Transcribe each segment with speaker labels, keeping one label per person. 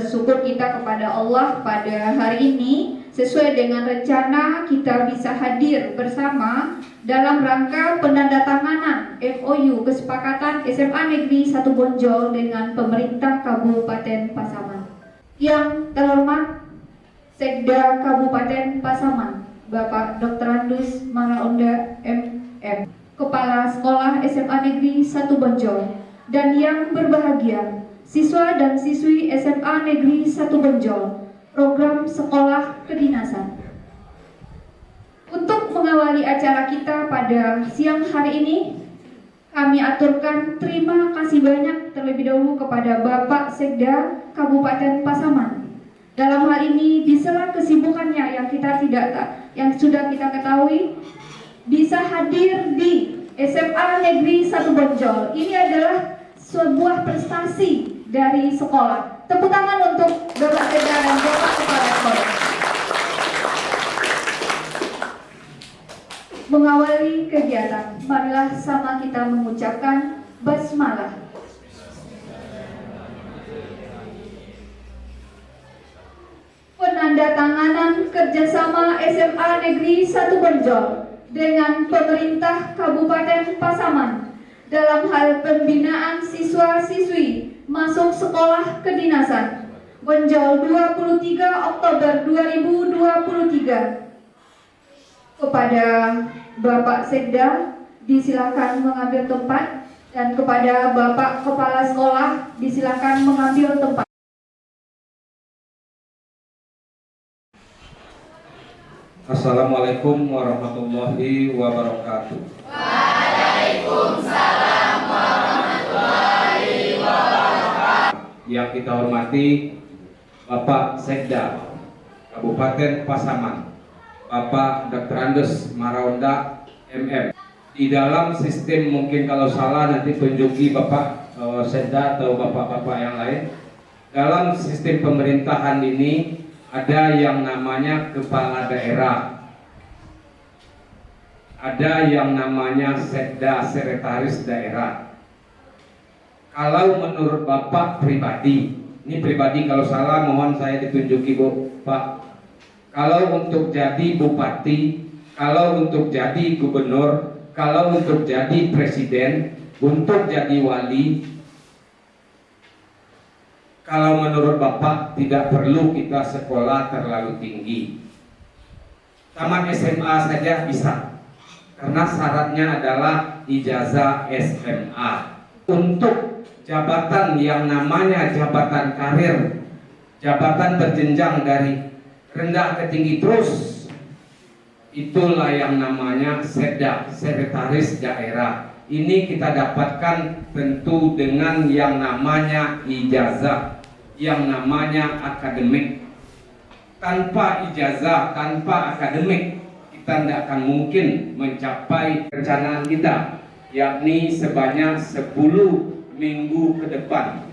Speaker 1: bersyukur kita kepada Allah pada hari ini sesuai dengan rencana kita bisa hadir bersama dalam rangka penandatanganan MOU kesepakatan SMA Negeri 1 Bonjol dengan pemerintah Kabupaten Pasaman. Yang terhormat Sekda Kabupaten Pasaman, Bapak Dr. Andus Maraonda MM, Kepala Sekolah SMA Negeri 1 Bonjol, dan yang berbahagia siswa dan siswi SMA Negeri 1 Bonjol, program sekolah kedinasan. Untuk mengawali acara kita pada siang hari ini, kami aturkan terima kasih banyak terlebih dahulu kepada Bapak Sekda Kabupaten Pasaman. Dalam hal ini, di sela kesibukannya yang sudah kita ketahui, bisa hadir di SMA Negeri 1 Bonjol. Ini adalah sebuah prestasi dari sekolah. Tepuk tangan untuk Bapak Sekda dan Bapak Kepala Sekolah. Mengawali kegiatan, marilah sama kita mengucapkan basmalah. Penandatanganan kerjasama SMA Negeri 1 Bonjol dengan pemerintah Kabupaten Pasaman dalam hal pembinaan siswa-siswi masuk sekolah kedinasan Bonjol 23 Oktober 2023. Kepada Bapak Sekda disilakan mengambil tempat, dan kepada Bapak Kepala Sekolah disilakan mengambil tempat.
Speaker 2: Assalamualaikum warahmatullahi wabarakatuh.
Speaker 3: Waalaikumsalam warahmatullahi wabarakatuh.
Speaker 2: Yang kita hormati Bapak Sekda Kabupaten Pasaman, Bapak Dr. Andus Maraonda MM. Di dalam sistem, mungkin kalau salah nanti tunjuki Bapak Sekda atau Bapak-Bapak yang lain. Dalam sistem pemerintahan ini ada yang namanya kepala daerah, ada yang namanya sekda, sekretaris daerah. Kalau menurut Bapak pribadi, ini pribadi, kalau salah mohon saya ditunjuki Pak. Kalau untuk jadi bupati, kalau untuk jadi gubernur, kalau untuk jadi presiden, untuk jadi wali, kalau menurut Bapak tidak perlu kita sekolah terlalu tinggi. Tamat SMA saja bisa, karena syaratnya adalah ijazah SMA. Untuk jabatan yang namanya jabatan karir, jabatan berjenjang dari rendah ke tinggi terus, itulah yang namanya sekda, sekretaris daerah. Ini kita dapatkan tentu dengan yang namanya ijazah, yang namanya akademik. Tanpa ijazah, tanpa akademik, kita tidak akan mungkin mencapai perencanaan kita, yakni sebanyak 10 minggu ke depan.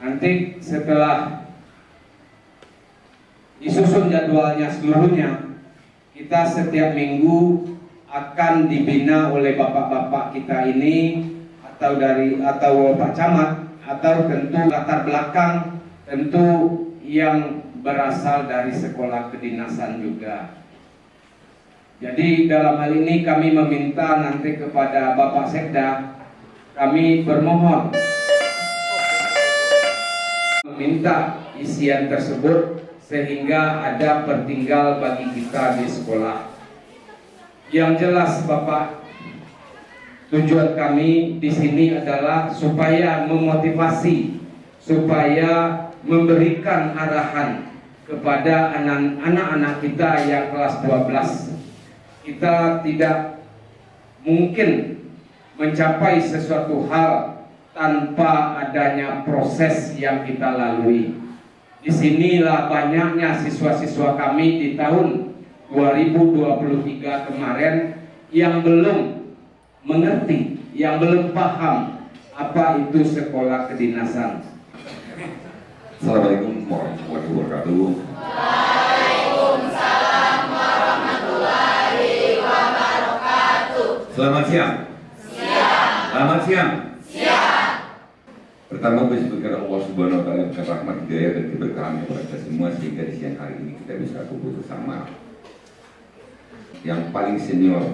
Speaker 2: Nanti setelah disusun jadwalnya seluruhnya, kita setiap minggu akan dibina oleh bapak-bapak kita ini, atau Pak Camat, atau tentu latar belakang tentu yang berasal dari sekolah kedinasan juga. Jadi dalam hal ini kami meminta nanti kepada Bapak Sekda, kami bermohon meminta isian tersebut sehingga ada pertinggal bagi kita di sekolah. Yang jelas Bapak, tujuan kami di sini adalah supaya memotivasi, supaya memberikan arahan kepada anak-anak kita yang kelas 12. Kita tidak mungkin mencapai sesuatu hal tanpa adanya proses yang kita lalui. Disinilah banyaknya siswa-siswa kami di tahun 2023 kemarin yang belum mengerti, yang belum paham apa itu sekolah kedinasan.
Speaker 4: Assalamualaikum warahmatullahi wabarakatuh.
Speaker 3: Waalaikumsalam warahmatullahi wabarakatuh.
Speaker 4: Selamat siang.
Speaker 3: Siang.
Speaker 4: Selamat siang.
Speaker 3: Siang.
Speaker 4: Pertama, bersyukur kepada Allah Subhanahu wa taala rahmat hidayah dan keberkahan kepada kita semua sehingga di siang hari ini kita bisa kumpul bersama. Yang paling senior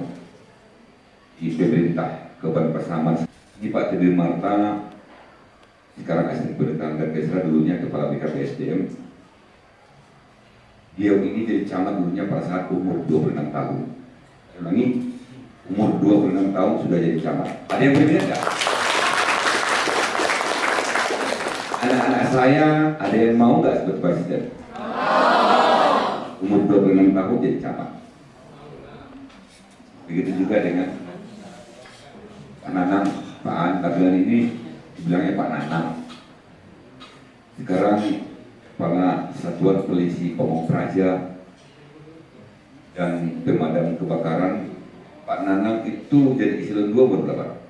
Speaker 4: di pemerintah Kabupaten Pasaman ini Pak Teddy Marta, sekarang asisten pemerintahan dan Kesra, dulunya kepala BKPSDM. Beliau ini jadi camat dulunya pada saat umur 26 tahun. Saya ulangi, umur 26 tahun sudah jadi camat. Ada yang berbeda enggak? Anak-anak saya ada yang mau nggak sebagai presiden? Umur 26 tahun jadi camat. Begitu juga dengan Pak Nanang, Pak An, Tarbilan ini dibilangnya Pak Nanang. Sekarang Kepala Satuan Polisi Pamong Praja dan Pemadam Kebakaran. Pak Nanang itu jadi eselon 2 umur berapa?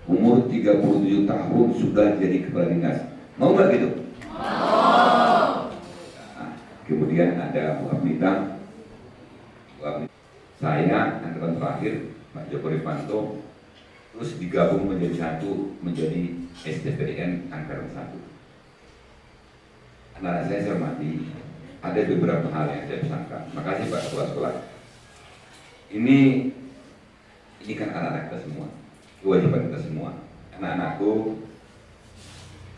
Speaker 4: Umur 37 tahun sudah jadi kepala dinas. Mau nggak gitu? Mau. Nah, kemudian ada Bu Apita. Saya angkatan terakhir Pak Joko Rifanto, terus digabung menjadi satu, menjadi STPDN angkatan 1. Anak-anak saya hormati, ada beberapa hal yang saya pesankan. Makasih Pak Kepala Sekolah. Ini kan anak-anak kita semua, kewajiban kita semua. Anak-anakku,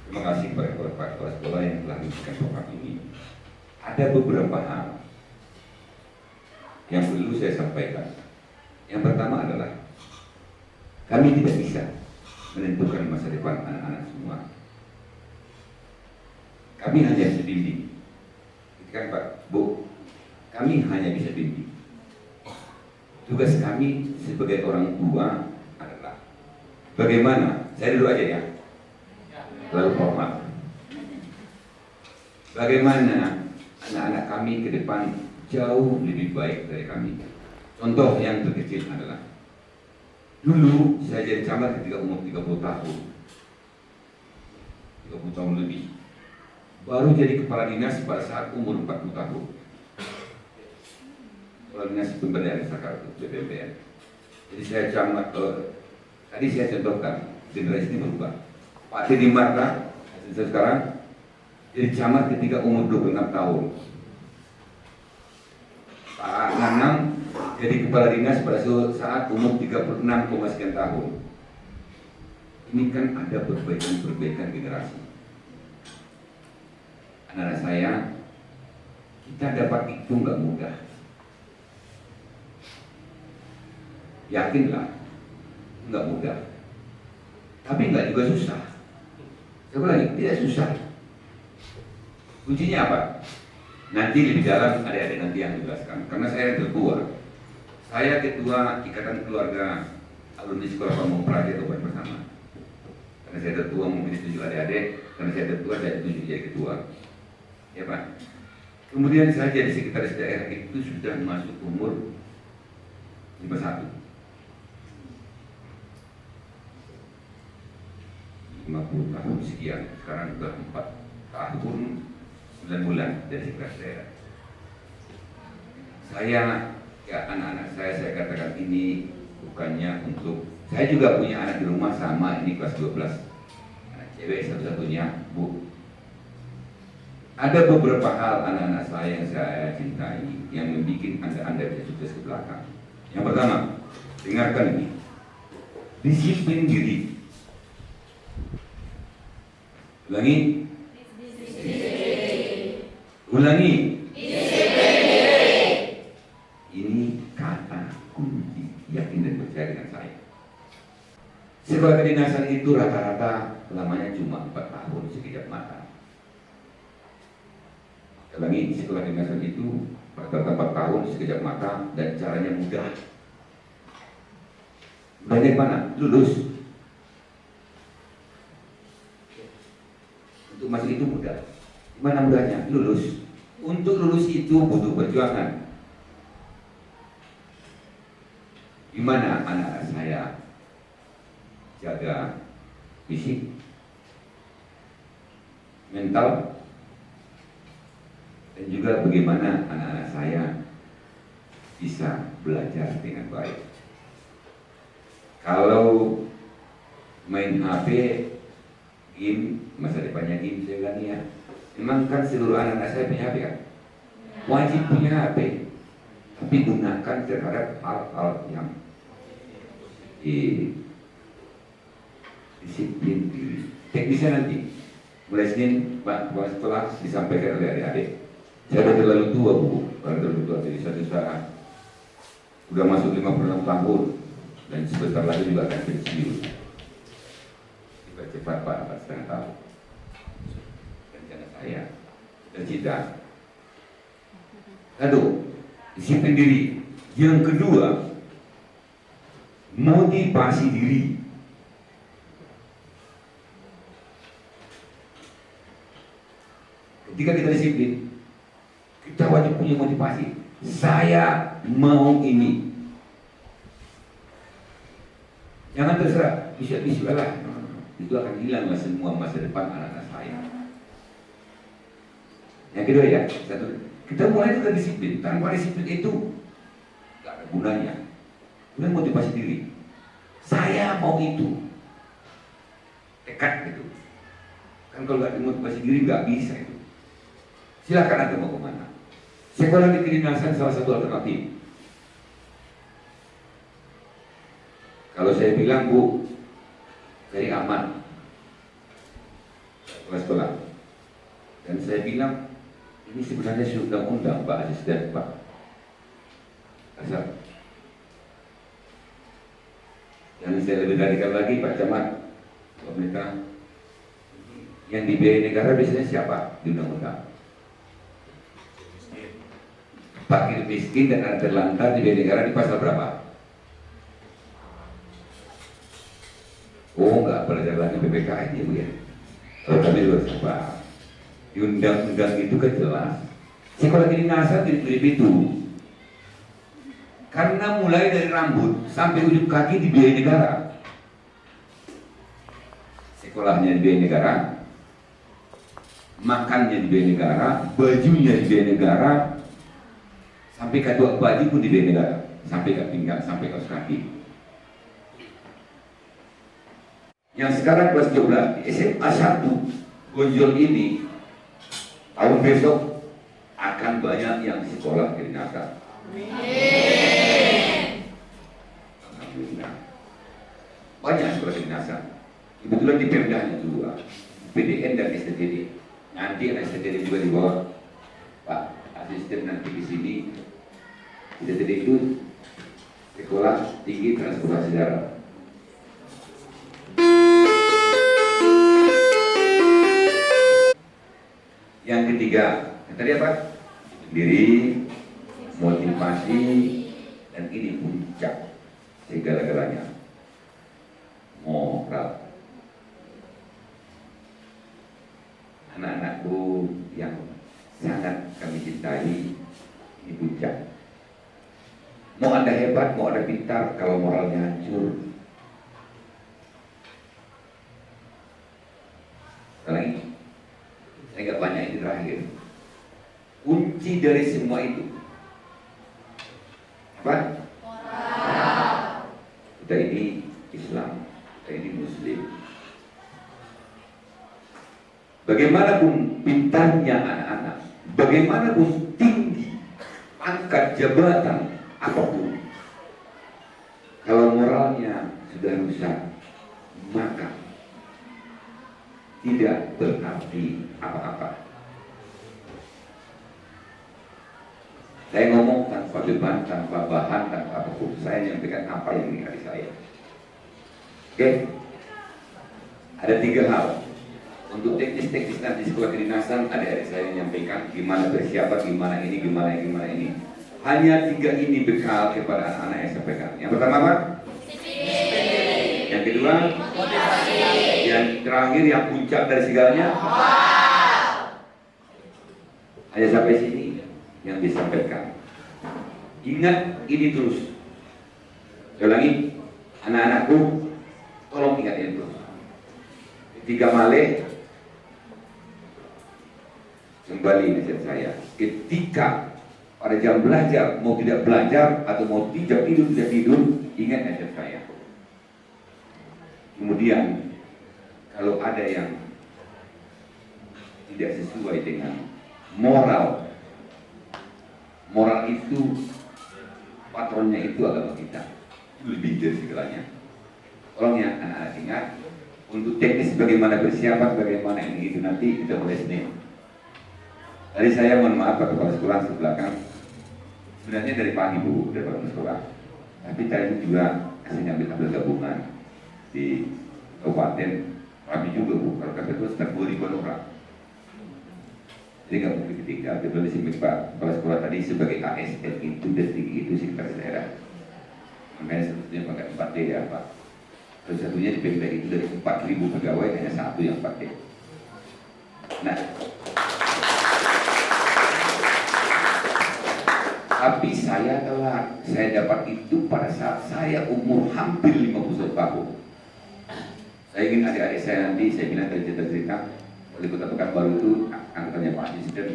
Speaker 4: terima kasih kepada Pak Kepala Sekolah yang telah memberikan program ini. Ada beberapa hal yang perlu saya sampaikan. Yang pertama adalah kami tidak bisa menentukan masa depan anak-anak semua. Kami hanya bisa bimbing. Kan Pak, Bu, kami hanya bisa bimbing. Tugas kami sebagai orang tua adalah bagaimana, saya dulu aja ya, lalu formal. Bagaimana anak-anak kami ke depan jauh lebih baik dari kami. Contoh yang terkecil adalah dulu saya jadi camat ketika umur 30 tahun 30 tahun lebih, baru jadi kepala dinas pada saat umur 40 tahun, kepala dinas pemberdayaan masyarakat BPMPN. Jadi saya camat, tadi saya contohkan generasi ini berubah. Pak Teddy Marta sekarang jadi camat ketika umur 26 tahun. Pak Nanang jadi kepala dinas pada saat umur 36, sekian tahun. Ini kan ada perbaikan generasi. Anak-anak saya, kita dapat itu nggak mudah. Yakinlah, nggak mudah. Tapi nggak juga susah. Saya ulangi, tidak susah. Kuncinya apa? Nanti lebih dalam adik-adik nanti yang menjelaskan. Karena saya yang tertua. Saya ketua Ikatan Keluarga Alumni Sekolah Pamong Praja Kabupaten Pasaman. Karena saya tertua mungkin ditunjuk adik-adik. Karena saya tertua saya ditunjuk jadi ketua. Ya Pak. Kemudian saya jadi sekretaris daerah itu sudah masuk umur 51. 50 tahun sekian. Sekarang sudah 4 tahun 9 bulan dari sekretaris daerah. Saya, ya anak-anak saya katakan ini bukannya untuk, saya juga punya anak di rumah sama, ini kelas 12, anak cewek satu-satunya, Bu. Ada beberapa hal anak-anak saya yang saya cintai yang membuat anda bisa sukses ke belakang. Yang pertama, dengarkan ini, disiplin diri. Ulangi. Ulangi. Ini kata kunci yakin dan percaya dengan saya. Sekolah kedinasan itu rata-rata lamanya cuma 4 tahun sekejap mata. Ulangi, sekolah kedinasan itu rata-rata 4 tahun sekejap mata dan caranya mudah. Banyak mana? Lulus. Untuk masuk itu mudah. Mana mudahnya? Lulus. Untuk lulus itu butuh perjuangan. Gimana anak-anak saya jaga fisik, mental, dan juga bagaimana anak-anak saya bisa belajar dengan baik. Kalau main HP Game, masa depannya game saya bilang ya. Memang kan seluruh anak-anak saya punya HP kan? Wajib punya HP, tapi gunakan terhadap hal-hal yang disiplin diri. Teknisnya nanti, mulai Senin, Pak, setelah disampaikan oleh adik-adik. Saya sudah terlalu tua bu, terlalu tua, jadi satu saat udah masuk 56 tahun dan sebentar lagi juga akan pensiun. Cepat Pak, 4,5 tahun. Rencana saya dan cita. Satu, disiplin diri. Yang kedua, motivasi diri. Ketika kita disiplin, kita wajib punya motivasi. Saya mau ini. Jangan terserah, bisa lah. Itu akan hilanglah semua masa depan anak-anak saya. Yang kedua ya, satu, kita mulai dengan disiplin. Tanpa disiplin itu gak ada gunanya. Kemudian motivasi diri. Saya mau itu. Tekad gitu. Kan kalau gak ada motivasi diri gak bisa itu. Silakan Anda mau kemana. Sekolah di kedinasan salah satu alternatif. Kalau saya bilang Bu, dari aman sekolah. Dan saya bilang ini sebenarnya sudah undang Pak Asisten Pak Asal. Dan saya lebih radikal lagi Pak Camat, pemerintah yang dibiayai negara biasanya siapa di undang-undang? Fakir miskin dan anak terlantar dibiayai negara di pasal berapa? Oh enggak, belajar lagi PPKN ya Bu ya. Kalau kami luar siapa? Di undang-undang itu kan jelas. Sekolah kedinasan di itu. Karena mulai dari rambut sampai ujung kaki dibiayai negara. Sekolahnya dibiayai negara, makannya dibiayai negara, bajunya dibiayai negara, sampai ketua baju pun dibiayai negara, sampai ke pinggang, sampai ke kaki. Yang sekarang kelas 12 di SMA 1 Gonjol ini tahun besok akan banyak yang sekolah kedinasan. Alhamdulillah. Banyak sekolah kedinasan. Kebetulan di Pemdanya juga, PDN dan STTD. Nanti anak STTD juga dibawa Pak Asisten nanti di sini. STTD itu sekolah tinggi transportasi darat. Yang ketiga, yang tadi apa? Diri, motivasi, dan ini puncak segala-galanya. Moral. Anak-anakku yang sangat kami cintai, ini puncak. Mau Anda hebat, mau Anda pintar, kalau moralnya hancur, lagi. Saya nggak banyak ini terakhir. Kunci dari semua itu apa? Moral. Kita ini Islam, kita ini Muslim. Bagaimanapun pintarnya anak-anak, bagaimanapun tinggi pangkat jabatan apapun, kalau moralnya sudah rusak, maka tidak berarti apa-apa. Saya ngomong tanpa beban, tanpa bahan, tanpa apapun. Saya menyampaikan apa yang di hati saya. Oke? Ada 3 hal. Untuk teknis-teknis nanti sekolah kedinasan, adik-adik saya menyampaikan gimana persiapan, gimana ini. Hanya 3 ini bekal kepada anak-anak yang saya sampaikan. Yang pertama apa? Yang kedua? Motivasi. Yang terakhir, yang puncak dari segalanya? Hanya sampai sini yang disampaikan. Ingat ini terus. Saya ulangi, anak-anakku, tolong ingat ini terus. Ketika Maleh, kembali nasihat saya. Ketika pada jam belajar, mau tidak belajar atau mau tidak tidur, ingat nasihat saya. Kemudian kalau ada yang tidak sesuai dengan moral. Moral itu patronnya itu agama kita, lebih dari segalanya. Tolong ya anak-anak ingat, untuk teknis bagaimana persiapan, bagaimana ini itu nanti kita mulai Senin. Tadi saya mohon maaf Pak Kepala Sekolah sebelakang, sebenarnya dari pagi Bu, dari Kepala Sekolah. Tapi tadi juga kasih ngambil gabungan di kabupaten, kami juga Bu, kalau kata itu sekitar 2.000 orang. Jadi nggak mungkin ditinggal. Kebetulan di sini Pak Kepala Sekolah tadi sebagai ASN itu dan tinggi itu sekretaris daerah. Makanya sebetulnya pakai 4D ya Pak. Terus satunya di PMD itu dari 4.000 pegawai hanya satu yang 4D. Nah, tapi saya dapat itu pada saat saya umur hampir 51 tahun. Saya ingin adik-adik saya nanti, saya bilang dari cerita-cerita wali kota Pekanbaru itu angkatannya Pak Presiden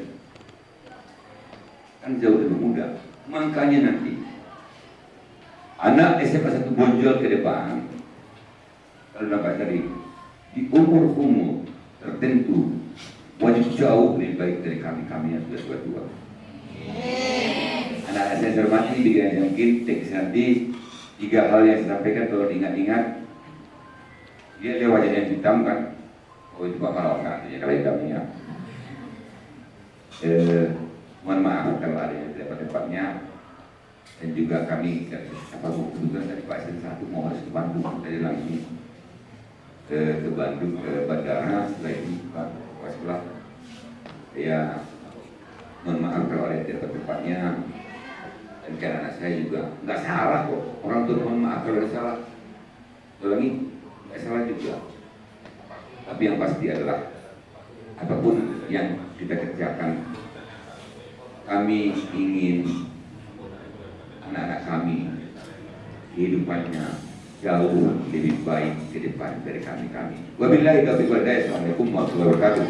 Speaker 4: kan jauh lebih muda. Makanya nanti anak SMA 1 Bonjol ke depan, kalau nampak tadi di umur tertentu wajib jauh lebih baik dari kami yang sudah tua-tua. Anak-anak saya hormati ini bikin yang mungkin teks nanti 3 hal yang saya sampaikan kalau diingat-ingat. Dia wajahnya hitam kan, oh itu Pak Marwah artinya kalau hitamnya. Mohon maaf kalau ada yang tidak pada tempatnya. Dan juga kami kebetulan dari Pak Sen 1 mau harus ke Bandung, dari langsung ke Bandung ke bandara, setelah itu Pak Sekolah. Ya mohon maaf kalau ada yang tidak pada tempatnya. Dan karena anak saya juga nggak salah kok, orang tua mohon maaf kalau ada salah. Ulangi, nggak salah juga. Tapi yang pasti adalah apapun yang kita kerjakan, kami ingin anak-anak kami kehidupannya jauh lebih baik ke depan dari kami. Wabillahi taufiq wal hidayah. Assalamualaikum warahmatullahi wabarakatuh.